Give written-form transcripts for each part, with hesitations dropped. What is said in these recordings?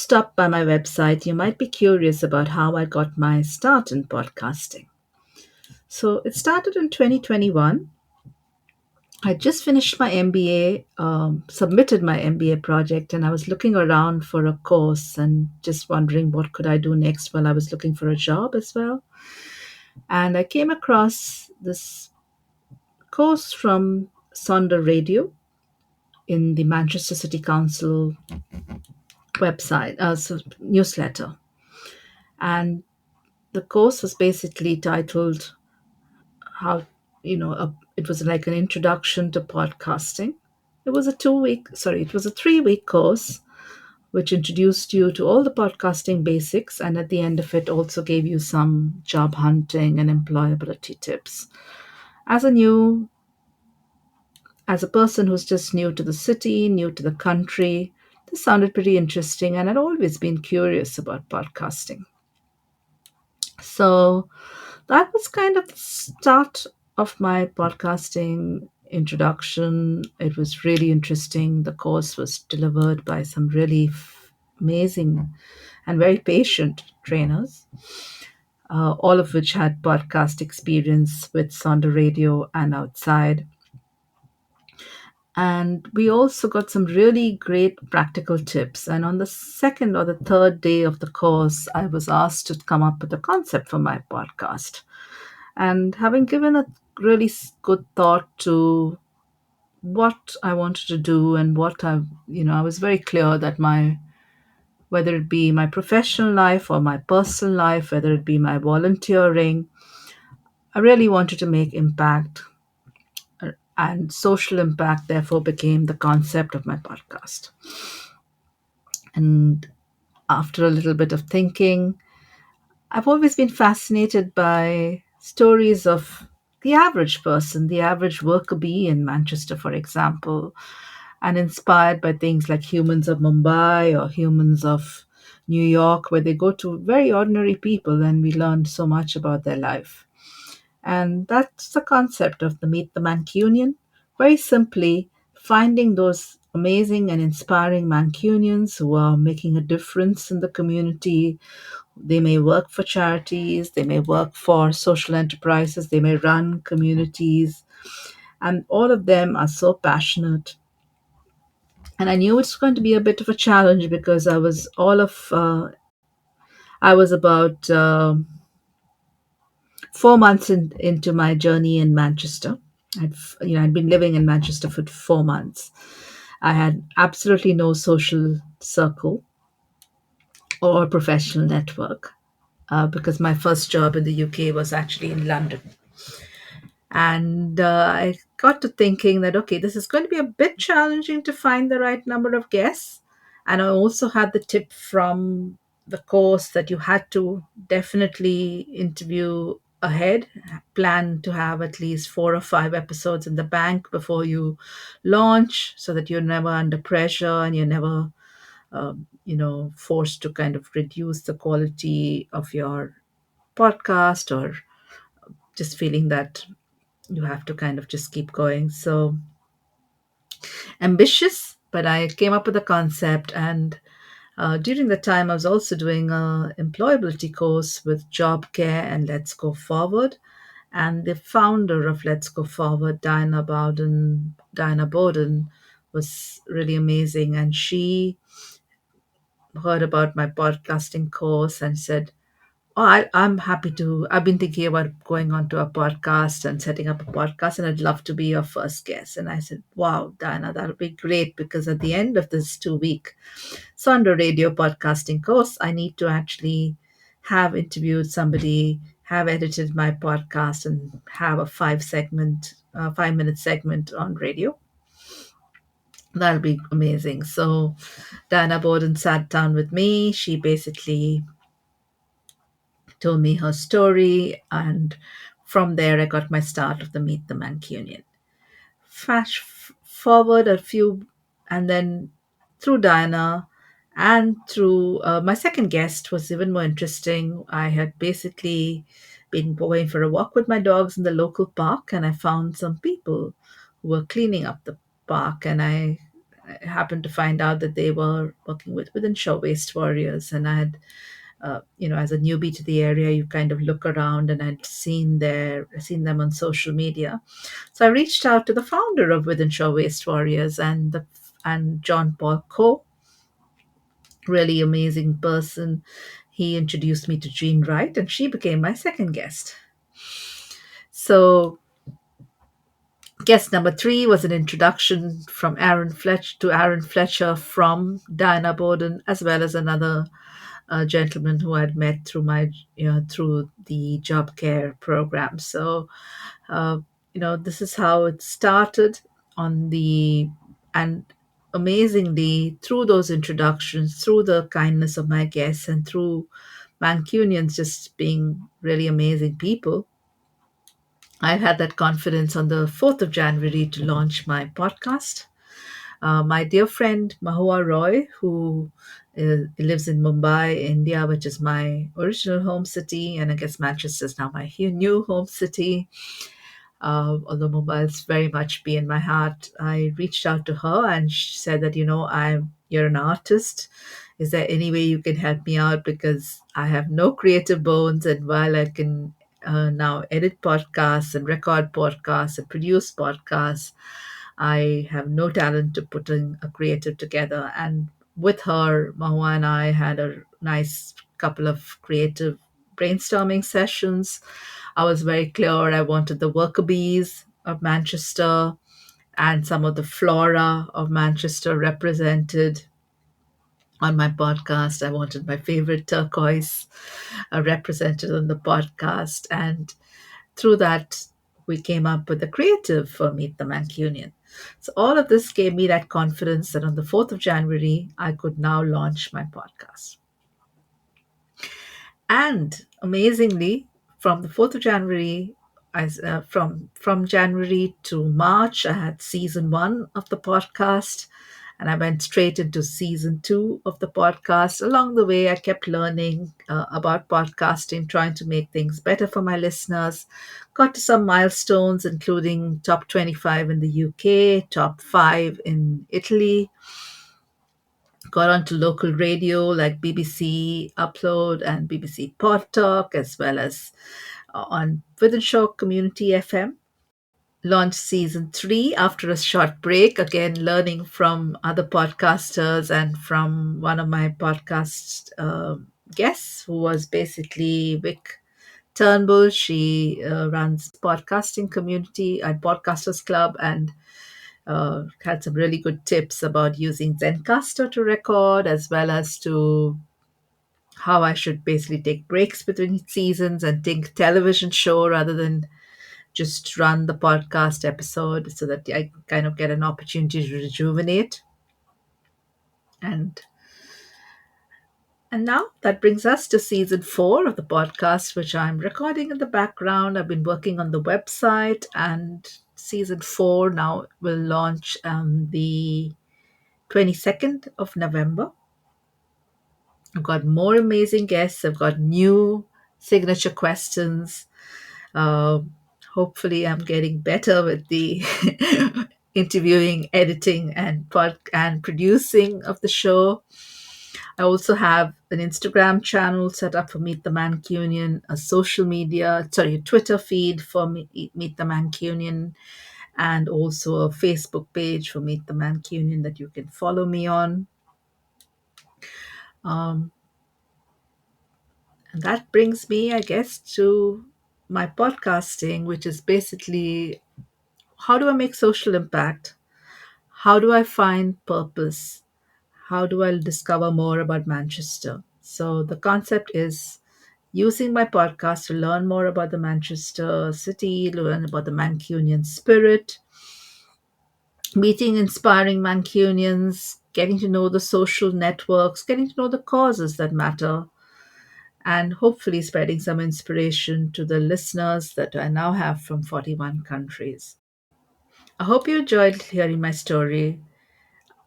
stop by my website, you might be curious about how I got my start in podcasting. So it started in 2021. I just finished my MBA, submitted my MBA project, and I was looking around for a course and just wondering what could I do next while I was looking for a job as well. And I came across this course from Sonder Radio in the Manchester City Council website, newsletter. And the course was basically titled how, it was like an introduction to podcasting. It was a 3 week course which introduced you to all the podcasting basics, and at the end of it also gave you some job hunting and employability tips. As a new as a person who's just new to the city, new to the country, this sounded pretty interesting, and I'd always been curious about podcasting. So that was kind of the start of my podcasting introduction. It was really interesting. The course was delivered by some really amazing and very patient trainers, all of which had podcast experience with Sonder Radio and outside. And we also got some really great practical tips. And on the second or the third day of the course, I was asked to come up with a concept for my podcast. And having given a really good thought to what I wanted to do and I was very clear that whether it be my professional life or my personal life, whether it be my volunteering, I really wanted to make impact, and social impact therefore became the concept of my podcast. And after a little bit of thinking, I've always been fascinated by stories of the average person, the average worker bee in Manchester, for example, and inspired by things like Humans of Mumbai or Humans of New York, where they go to very ordinary people and we learn so much about their life. And that's the concept of the Meet the Mancunian. Very simply, finding those amazing and inspiring Mancunians who are making a difference in the community. They may work for charities, they may work for social enterprises, they may run communities, and all of them are so passionate. And I knew it's going to be a bit of a challenge because I was about 4 months into my journey in Manchester. I'd been living in Manchester for 4 months. I had absolutely no social circle or professional network because my first job in the UK was actually in London. And I got to thinking that, okay, this is going to be a bit challenging to find the right number of guests. And I also had the tip from the course that you had to definitely interview ahead, plan to have at least 4 or 5 episodes in the bank before you launch so that you're never under pressure and you're never, forced to kind of reduce the quality of your podcast or just feeling that you have to kind of just keep going. So ambitious, but I came up with a concept. And during the time, I was also doing a employability course with Job Care and Let's Go Forward. And the founder of Let's Go Forward, Diana Bowden, was really amazing. And she heard about my podcasting course and said, "Oh, I'm happy to. I've been thinking about going on to a podcast and setting up a podcast, and I'd love to be your first guest." And I said, "Wow, Diana, that would be great because at the end of this 2 week Sonder Radio podcasting course, I need to actually have interviewed somebody, have edited my podcast, and have a 5 minute segment on radio. That'll be amazing." So Diana Bowden sat down with me. She basically told me her story, and from there I got my start of the Meet the Mancunian. Flash forward a few, and then through Diana and through my second guest was even more interesting. I had basically been going for a walk with my dogs in the local park, and I found some people who were cleaning up the park, and I I happened to find out that they were working with Within Shore Waste Warriors, and I had, as a newbie to the area, you kind of look around, and I'd seen them on social media. So I reached out to the founder of Within Shore Waste Warriors and John Paul Coe, really amazing person. He introduced me to Jean Wright, and she became my second guest. So guest number three was an introduction from Aaron Fletcher from Diana Bowden, as well as another gentleman who I'd met through the job care program. So uh, this is how it started on the and amazingly through those introductions, through the kindness of my guests, and through Mancunians just being really amazing people, I've had that confidence on the 4th of January to launch my podcast. My dear friend Mahua Roy, who lives in Mumbai, India, which is my original home city, and I guess Manchester is now my new home city. Although Mumbai is very much be in my heart, I reached out to her and she said that you're an artist. Is there any way you can help me out, because I have no creative bones, and while I can now edit podcasts and record podcasts and produce podcasts, I have no talent to putting a creative together. And with her, Mahua and I had a nice couple of creative brainstorming sessions. I was very clear I wanted the worker bees of Manchester and some of the flora of Manchester represented on my podcast. I wanted my favorite turquoise represented on the podcast. And through that, we came up with the creative for Meet the Mancunian. So all of this gave me that confidence that on the 4th of January, I could now launch my podcast. And amazingly, from the 4th of January, from January to March, I had season one of the podcast, and I went straight into season two of the podcast. Along the way, I kept learning about podcasting, trying to make things better for my listeners. Got to some milestones, including top 25 in the UK, top 5 in Italy, got onto local radio like BBC Upload and BBC Pod Talk, as well as on Withenshaw Community FM. Launched season three after a short break, again, learning from other podcasters and from one of my podcast guests, who was basically Vic Turnbull. She runs podcasting community at Podcasters Club, and had some really good tips about using Zencaster to record, as well as to how I should basically take breaks between seasons and think television show rather than just run the podcast episode, so that I kind of get an opportunity to rejuvenate. And and now that brings us to season four of the podcast, which I'm recording in the background. I've been working on the website, and season four now will launch the 22nd of November. I've got more amazing guests. I've got new signature questions. Uh, Hopefully, I'm getting better with the interviewing, editing, and producing of the show. I also have an Instagram channel set up for Meet the Mancunian, a Twitter feed for Meet the Mancunian, and also a Facebook page for Meet the Mancunian that you can follow me on. Um, And that brings me, I guess, to my podcasting, which is basically, how do I make social impact? How do I find purpose? How do I discover more about Manchester? So the concept is using my podcast to learn more about the Manchester city, learn about the Mancunian spirit, meeting inspiring Mancunians, getting to know the social networks, getting to know the causes that matter, and hopefully spreading some inspiration to the listeners that I now have from 41 countries. I hope you enjoyed hearing my story.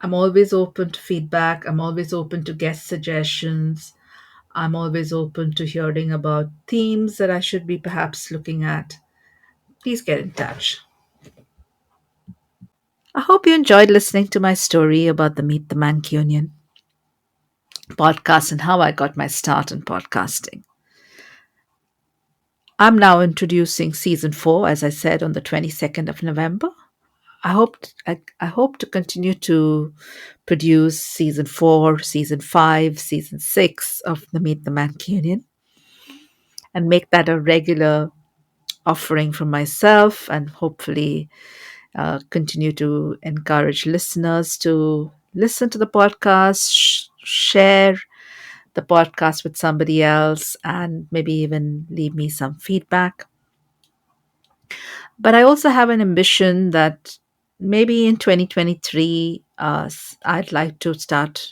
I'm always open to feedback. I'm always open to guest suggestions. I'm always open to hearing about themes that I should be perhaps looking at. Please get in touch. I hope you enjoyed listening to my story about the Meet the Mancunian podcast and how I got my start in podcasting. I'm now introducing season 4, as I said, on the 22nd of November. I hope to continue to produce season 4, season 5, season 6 of the Meet the Mancunian and make that a regular offering from myself, and hopefully continue to encourage listeners to listen to the podcast, share the podcast with somebody else, and maybe even leave me some feedback. But I also have an ambition that maybe in 2023, I'd like to start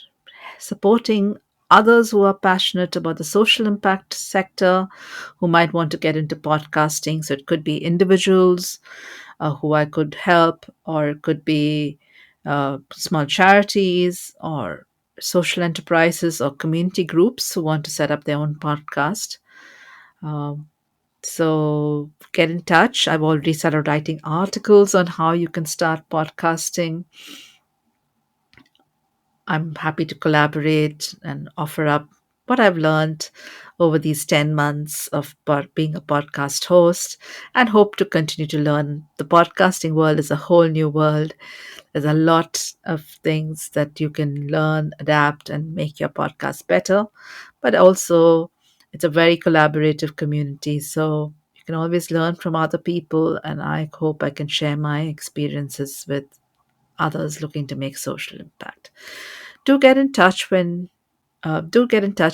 supporting others who are passionate about the social impact sector, who might want to get into podcasting. So it could be individuals who I could help, or it could be small charities or social enterprises or community groups who want to set up their own podcast. Um, so get in touch. I've already started writing articles on how you can start podcasting. I'm happy to collaborate and offer up what I've learned over these 10 months of being a podcast host, and hope to continue to learn. The podcasting world is a whole new world. There's a lot of things that you can learn, adapt, and make your podcast better. But also, it's a very collaborative community. So you can always learn from other people. And I hope I can share my experiences with others looking to make social impact. Do get in touch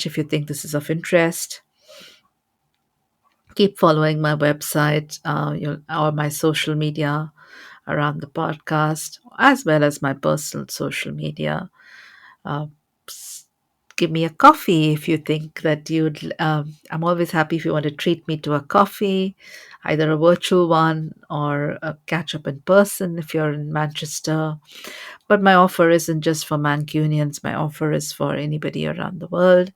if you think this is of interest. Keep following my website or my social media around the podcast, as well as my personal social media. Uh, Give me a coffee if you think that you'd. I'm always happy if you want to treat me to a coffee, either a virtual one or a catch up in person if you're in Manchester. But my offer isn't just for Mancunians, my offer is for anybody around the world.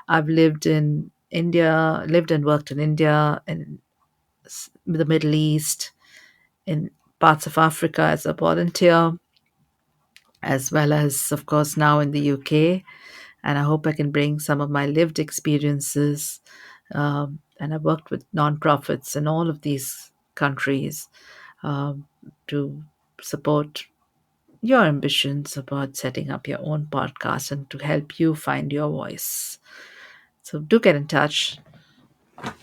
I've lived in India, lived and worked in India, in the Middle East, in parts of Africa as a volunteer, as well as, of course, now in the UK. And I hope I can bring some of my lived experiences. And I've worked with nonprofits in all of these countries um, to support your ambitions about setting up your own podcast and to help you find your voice. So do get in touch. I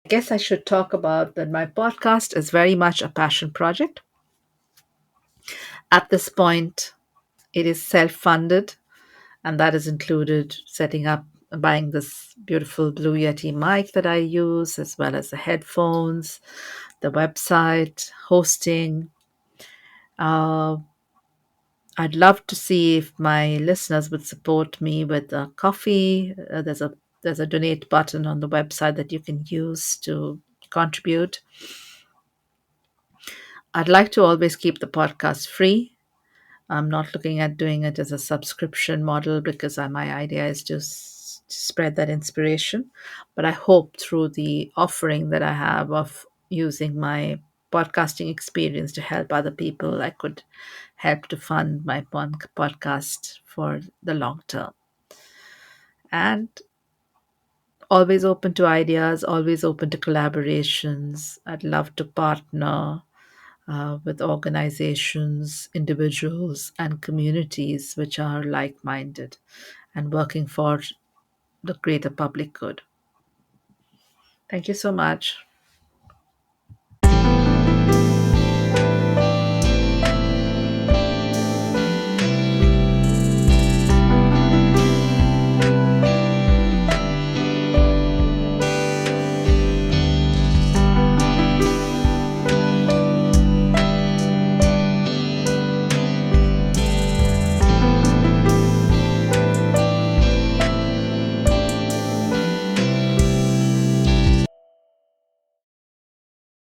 guess I should talk about that my podcast is very much a passion project. At this point, it is self funded, and that is included setting up, buying this beautiful Blue Yeti mic that I use, as well as the headphones, the website, hosting. Uh, I'd love to see if my listeners would support me with a coffee. There's a donate button on the website that you can use to contribute. I'd like to always keep the podcast free. I'm not looking at doing it as a subscription model because my idea is to spread that inspiration. But I hope through the offering that I have of using my podcasting experience to help other people, I could help to fund my podcast for the long term. And always open to ideas, always open to collaborations. I'd love to partner with organizations, individuals, and communities which are like minded and working for the greater public good. Thank you so much.